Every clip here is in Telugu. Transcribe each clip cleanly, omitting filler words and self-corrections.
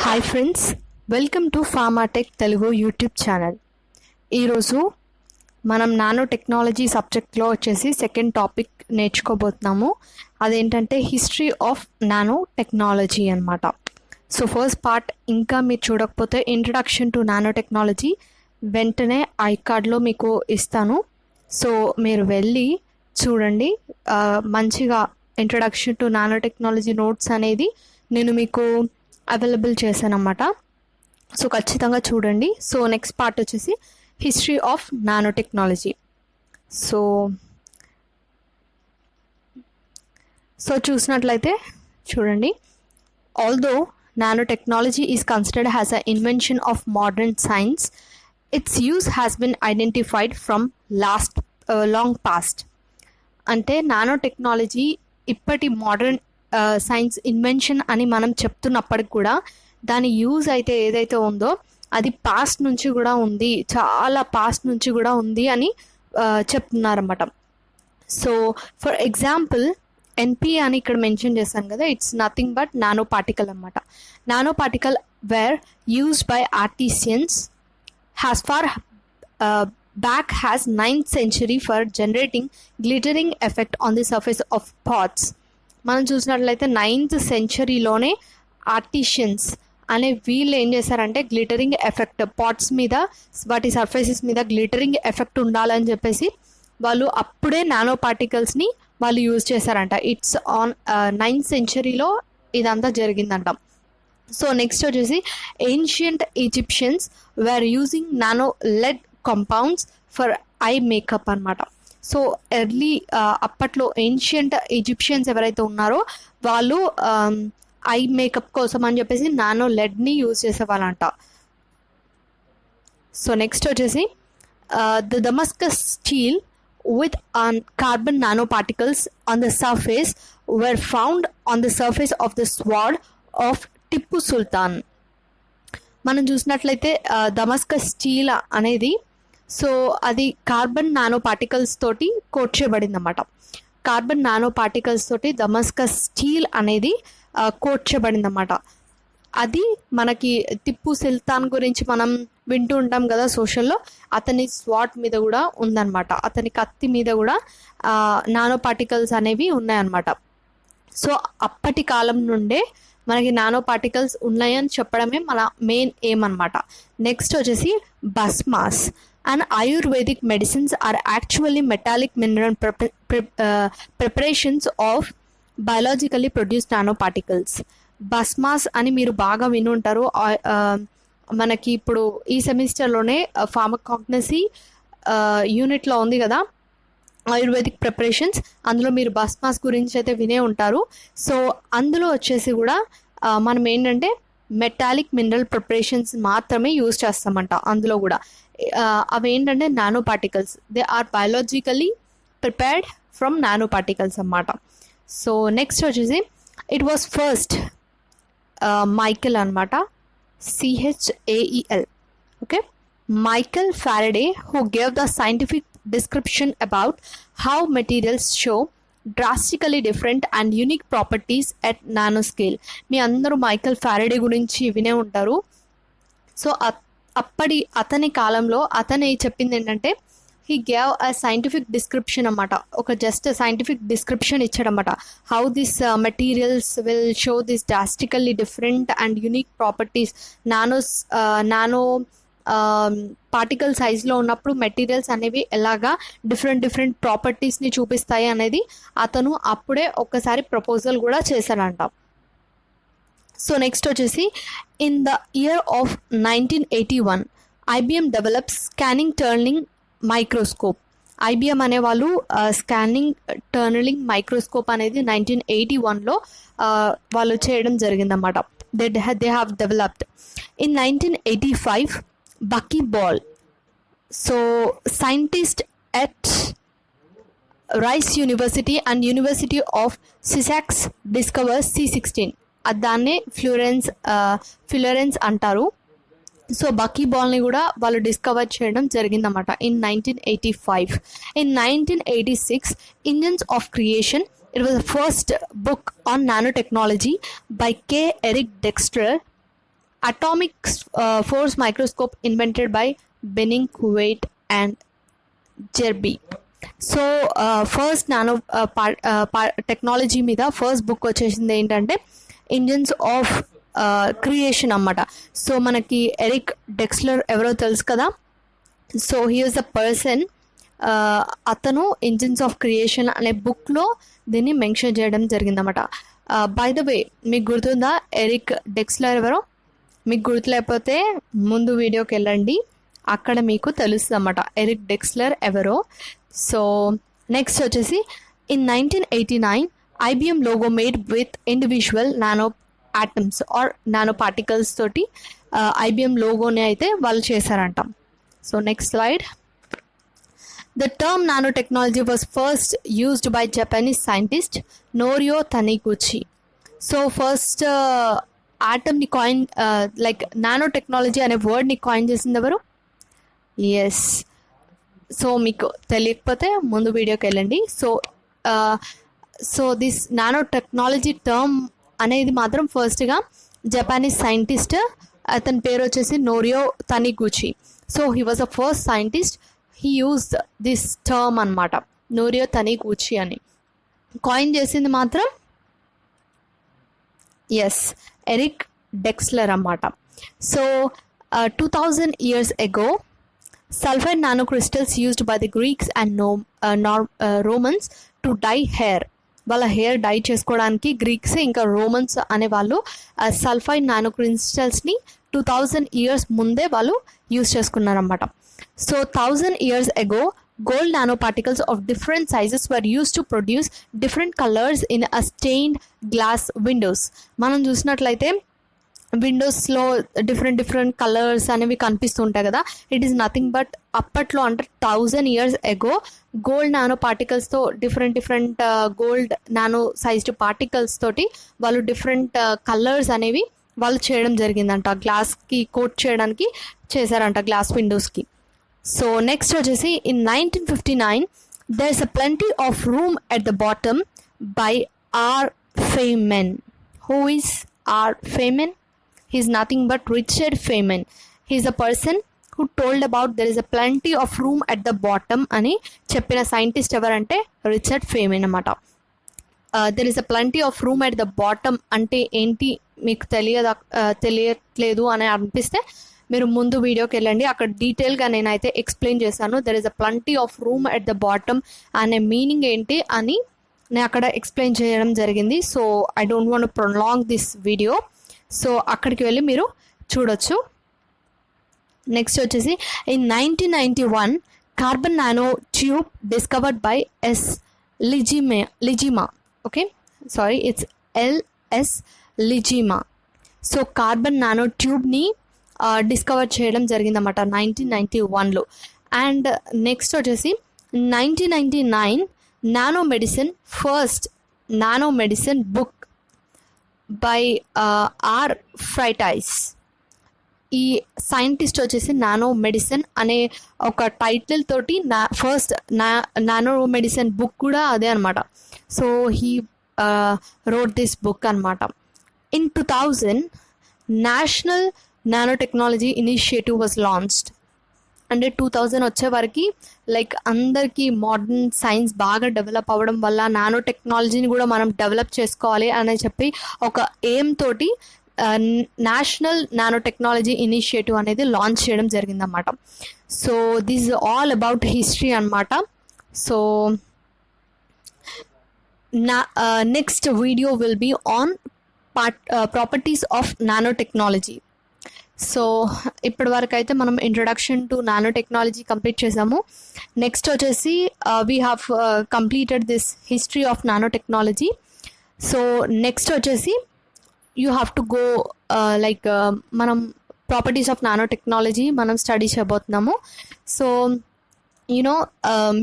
Hi friends, welcome to Pharmatech Telugu YouTube channel. ఈరోజు మనం నానో టెక్నాలజీ సబ్జెక్ట్లో వచ్చేసి సెకండ్ టాపిక్ నేర్చుకోబోతున్నాము. అదేంటంటే హిస్టరీ ఆఫ్ నానో టెక్నాలజీ అనమాట. సో ఫస్ట్ పార్ట్ ఇంకా మీరు చూడకపోతే ఇంట్రడక్షన్ టు నానో టెక్నాలజీ వెంటనే ఐకార్డ్లో మీకు ఇస్తాను. సో మీరు వెళ్ళి చూడండి. మంచిగా introduction to nano technology notes అనేది నేను మీకు అవైలబుల్ చేశానమాట. సో ఖచ్చితంగా చూడండి. సో నెక్స్ట్ పార్ట్ వచ్చేసి history of nano technology. So చూసినట్లయితే చూడండి. Although nano technology is considered as a invention of modern science, it's use has been identified from long past. అంటే నానో టెక్నాలజీ ఇప్పటి మోడర్న్ సైన్స్ ఇన్వెన్షన్ అని మనం చెప్తున్నప్పటికి కూడా దాని యూజ్ అయితే ఏదైతే ఉందో అది పాస్ట్ నుంచి కూడా ఉంది, చాలా పాస్ట్ నుంచి కూడా ఉంది అని చెప్తున్నారన్నమాట. సో ఫర్ ఎగ్జాంపుల్ ఎన్పి అని ఇక్కడ మెన్షన్ చేశాను కదా, it's nothing but nano particle అనమాట. Nano particle were used by artisans has far back has 9th century for generating glittering effect on the surface of pots. మనం చూసినట్లయితే 9th centuryలోనే ఆర్టిషియన్స్ అనే వీళ్ళు ఏం చేశారంటే గ్లిటరింగ్ ఎఫెక్ట్ పాట్స్ మీద, వాటి సర్ఫేసెస్ మీద గ్లిటరింగ్ ఎఫెక్ట్ ఉండాలని చెప్పేసి వాళ్ళు అప్పుడే నానో పార్టికల్స్ని వాళ్ళు యూజ్ చేశారంట. ఇట్స్ ఆన్ 9th centuryలో ఇదంతా జరిగిందంట. సో నెక్స్ట్ వచ్చేసి ancient Egyptians were using nano lead compounds for eye makeup అనమాట. సో ఎర్లీ అప్పట్లో ఏన్షియంట్ ఈజిప్షియన్స్ ఎవరైతే ఉన్నారో వాళ్ళు ఐ మేకప్ కోసం అని చెప్పేసి నానో లెడ్ని యూజ్ చేసేవాళ్ళంట. సో నెక్స్ట్ వచ్చేసి the Damascus steel with carbon nano particles on the surface were found on the surface of the sword of Tipu Sultan. మనం చూసినట్లయితే దమస్కస్ స్టీల్ అనేది సో అది కార్బన్ నానో పార్టికల్స్ తోటి కోట్ చేయబడింది అన్నమాట. కార్బన్ నానో పార్టికల్స్ తోటి దమస్కస్ స్టీల్ అనేది కోట్ చేయబడింది అన్నమాట. అది మనకి టిప్పు సుల్తాన్ గురించి మనం వింటూ ఉంటాం కదా సోషల్లో, అతని స్వాట్ మీద కూడా ఉందన్నమాట. అతని కత్తి మీద కూడా నానో పార్టికల్స్ అనేవి ఉన్నాయన్నమాట. సో అప్పటి కాలం నుండే మనకి నానో పార్టికల్స్ ఉన్నాయని చెప్పడమే మన మెయిన్ ఎయిమ్ అనమాట. నెక్స్ట్ వచ్చేసి bhasmas and Ayurvedic medicines are actually metallic mineral preparations of biologically produced nano particles. Bhasmas అని మీరు బాగా విని ఉంటారు. మనకి ఇప్పుడు ఈ సెమిస్టర్లోనే ఫార్మకాగ్నసీ యూనిట్లో ఉంది కదా ఆయుర్వేదిక్ ప్రిపరేషన్స్, అందులో మీరు భస్మాస్ గురించి అయితే వినే ఉంటారు. సో అందులో వచ్చేసి కూడా మనం ఏంటంటే మెటాలిక్ మినరల్ ప్రిపరేషన్స్ మాత్రమే యూజ్ చేస్తామంట. అందులో కూడా అవి ఏంటంటే nano particles, they are biologically prepared from nano particles అన్నమాట. సో నెక్స్ట్ వచ్చేసి ఇట్ వాస్ ఫస్ట్ మైకెల్ అనమాట, CHAEL. Okay, Michael Faraday, who gave the scientific description about how materials show drastically different and unique properties at nanoscale. మీ అందరూ మైకల్ ఫారడే గురించి వినే ఉంటారు. సో అతని కాలంలో అతను చెప్పింది ఏంటంటే he gave a scientific description అన్నమాట. ఒక జస్ట్ సైంటిఫిక్ డిస్క్రిప్షన్ ఇచ్చాడన్నమాట. How this materials will show this drastically different and unique properties. Nano particle సైజ్లో ఉన్నప్పుడు మెటీరియల్స్ అనేవి ఎలాగా డిఫరెంట్ ప్రాపర్టీస్ని చూపిస్తాయి అనేది అతను అప్పుడే ఒక్కసారి ప్రపోజల్ కూడా చేశాడంట. సో నెక్స్ట్ వచ్చేసి in the year of 1981 IBM develop scanning turning microscope. IBM అనే వాళ్ళు స్కానింగ్ టర్నింగ్ మైక్రోస్కోప్ అనేది 1981లో వాళ్ళు చేయడం జరిగిందన్నమాట. They have developed. In 1985 buckyball, so scientists at Rice University and University of Sussex discovered C16. దాన్నే ఫ్లోరెన్స్ అంటారు. సో బక్కీబాల్ని కూడా వాళ్ళు డిస్కవర్ చేయడం జరిగిందన్నమాట in 1985. In 1986 engines of creation, it was the first book on nano technology by K. Eric Dexter atomic force microscope invented by Benning-Kuwait and Jerby. So first nano technology మీద ఫస్ట్ బుక్ వచ్చేసింది ఏంటంటే ఇంజిన్స్ ఆఫ్ క్రియేషన్ అన్నమాట. సో మనకి ఎరిక్ డెక్స్లర్ ఎవరో తెలుసు కదా. So he is the person, అతను ఇంజిన్స్ ఆఫ్ క్రియేషన్ అనే బుక్లో దీన్ని మెన్షన్ చేయడం జరిగిందన్నమాట. బై ద వే, మీకు గుర్తుందా ఎరిక్ డెక్స్లర్ ఎవరో? మీకు గుర్తులేకపోతే ముందు వీడియోకి వెళ్ళండి, అక్కడ మీకు తెలుస్తుంది అన్నమాట ఎరిక్ డెక్స్లర్ ఎవరో. సో నెక్స్ట్ వచ్చేసి in 1989 IBM logo made with individual nano atoms are nano particles తోటి IBM లోగోని అయితే వాళ్ళు చేశారంట. So next slide. The term nanotechnology was first used by Japanese scientist Norio Taniguchi. So first atomని కాయిన్ లైక్ నానోటెక్నాలజీ అనే వర్డ్ని కాయిన్ చేసింది ఎవరు? ఎస్. సో మీకు తెలియకపోతే ముందు వీడియోకి వెళ్ళండి. So this nano technology term అనేది మాత్రం ఫస్ట్గా జపానీస్ సైంటిస్ట్, అతని పేరు వచ్చేసి Norio Taniguchi. So he was the first scientist, he used this term అనమాట, నోరియో తనిగుచి అని. కాయిన్ చేసింది మాత్రం ఎస్ ఎరిక్ డెక్స్లర్ అన్నమాట. So 2000 years ago sulfide nanocrystals used by the Greeks and Romans to dye hair. వాళ్ళ హెయిర్ డై చేసుకోవడానికి గ్రీక్స్ ఇంకా రోమన్స్ అనే వాళ్ళు సల్ఫైడ్ నానో క్రిస్టల్స్ని 2000 years ముందే వాళ్ళు యూజ్ చేసుకున్నారన్నమాట. So 1000 years ago gold nanoparticles of different sizes were used to produce different colors in a stained glass windows. మనం చూసినట్లయితే విండోస్లో డిఫరెంట్ కలర్స్ అనేవి కనిపిస్తుంటాయి కదా. ఇట్ ఈస్ నథింగ్ బట్ అప్పట్లో అంటే 1000 years ago గోల్డ్ నానో పార్టికల్స్తో different gold nano sized particles తోటి వాళ్ళు డిఫరెంట్ కలర్స్ అనేవి వాళ్ళు చేయడం జరిగిందంట, గ్లాస్కి కోట్ చేయడానికి చేశారంట, గ్లాస్ విండోస్కి. సో నెక్స్ట్ వచ్చేసి in 1959 there is a plenty of room at the bottom by R. Feynman. Who is R. Feynman? He is nothing but Richard Feynman. He is a person who told about there is a plenty of room at the bottom అని చెప్పిన సైంటిస్ట్ ఎవరంటే రిచర్డ్ ఫేమన్ అన్నమాట. There is a plenty of room at the bottom అంటే ఏంటి మీకు తెలియట్లేదు అని అనిపిస్తే మీరు ముందు వీడియోకి వెళ్ళండి, అక్కడ డీటెయిల్గా నేనైతే ఎక్స్ప్లెయిన్ చేశాను. There is a plenty of room at the bottom అనే మీనింగ్ ఏంటి అని నేను అక్కడ ఎక్స్ప్లెయిన్ చేయడం జరిగింది. So I don't want prolong this video, so అక్కడికి వెళ్ళి మీరు చూడొచ్చు. నెక్స్ట్ వచ్చేసి in 1991 carbon nano tube discovered by S Lijima. Okay, sorry, it's LS Lijima. So carbon nano ట్యూబ్ని డిస్కవర్ చేయడం జరిగిందన్నమాట 1991లో. అండ్ నెక్స్ట్ వచ్చేసి 1999 first nano medicine book by R Freitas. ఈ సైంటిస్ట్ వచ్చేసి నానో మెడిసిన్ అనే ఒక టైటిల్ తోటి ఫస్ట్ నానో మెడిసిన్ బుక్ కూడా అదే అనమాట. So he wrote this book అనమాట. In 2000 national nano technology initiative was launched. అంటే 2000 వచ్చే వరకు లైక్ అందరికీ మోడర్న్ సైన్స్ బాగా డెవలప్ అవ్వడం వల్ల నానో టెక్నాలజీని కూడా మనం డెవలప్ చేసుకోవాలి అని చెప్పి ఒక ఎయిమ్ తోటి నేషనల్ నానో టెక్నాలజీ ఇనిషియేటివ్ అనేది లాంచ్ చేయడం జరిగిందన్నమాట. So this is all about history అనమాట. So next video will be on properties of nano technology. So ఇప్పటి వరకు అయితే మనం introduction to nano technology complete చేసాము. నెక్స్ట్ వచ్చేసి we have completed this history of nano technology. So next వచ్చేసి you have to go like మనం ప్రాపర్టీస్ ఆఫ్ నానో టెక్నాలజీ మనం స్టడీ చేయబోతున్నాము. సో యూనో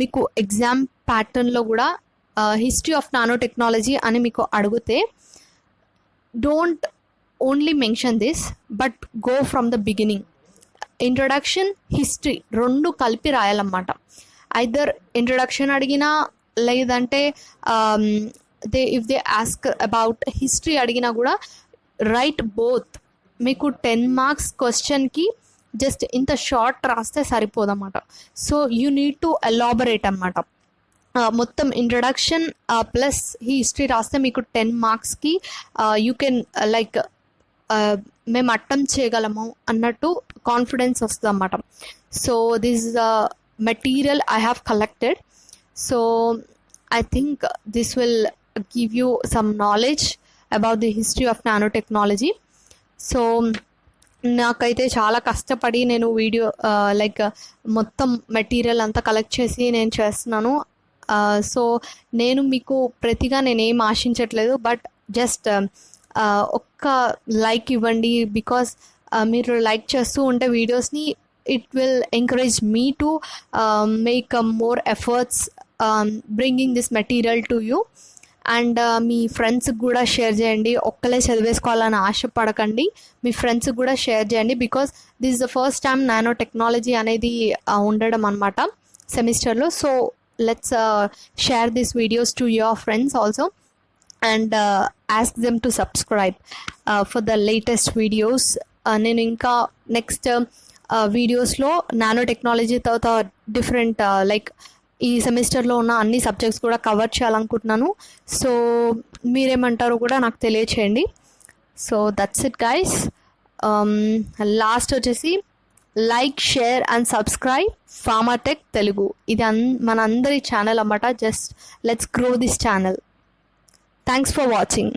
మీకు ఎగ్జామ్ ప్యాటర్న్లో కూడా హిస్టరీ ఆఫ్ నానో టెక్నాలజీ అని మీకు అడిగితే don't only mention this but go from the beginning. Introduction, history రెండు కలిపి రాయాలన్నమాట. ఐదర్ ఇంట్రొడక్షన్ అడిగినా లేదంటే if they ask about history అడిగినా కూడా రైట్ బోత్ మీకు 10 మార్క్స్ క్వశ్చన్కి జస్ట్ ఇంత షార్ట్ రాస్తే సరిపోదన్నమాట. So you need to elaborate అనమాట. మొత్తం ఇంట్రడక్షన్ ప్లస్ హిస్టరీ రాస్తే మీకు 10 మార్క్స్కి యూ కెన్ లైక్ మేము అటెంప్ట్ చేయగలము అన్నట్టు కాన్ఫిడెన్స్ వస్తుంది అన్నమాట. So this is the material I have collected. So I think this will give you some knowledge about the history of nano technology. So నాకైతే చాలా కష్టపడి నేను వీడియో లైక్ మొత్తం మెటీరియల్ అంతా కలెక్ట్ చేసి నేను చేస్తున్నాను. సో నేను మీకు ప్రతిగా నేనేం ఆశించట్లేదు, బట్ జస్ట్ ఒక్క లైక్ ఇవ్వండి. బికాస్ మీరు లైక్ చేస్తూ ఉంటే వీడియోస్ని it will encourage me to make more efforts bringing this material to you. And మీ ఫ్రెండ్స్కి కూడా షేర్ చేయండి. ఒక్కలే చదివేసుకోవాలని ఆశపడకండి, మీ ఫ్రెండ్స్కి కూడా షేర్ చేయండి. Because this is the first time nano technology అనేది ఉండడం అనమాట సెమిస్టర్లో. So let's share these videos to your friends also, and ask them to subscribe for the latest videos. నేను ఇంకా నెక్స్ట్ వీడియోస్లో నానో టెక్నాలజీ తర్వాత డిఫరెంట్ లైక్ ఈ సెమిస్టర్లో ఉన్న అన్ని సబ్జెక్ట్స్ కూడా కవర్ చేయాలనుకుంటున్నాను. సో మీరేమంటారో కూడా నాకు తెలియచేయండి. So that's it guys. Last వచ్చేసి like, share and subscribe Pharmatech Telugu. ఇది మన అందరి ఛానల్ అన్నమాట. Just let's grow this channel. Thanks for watching.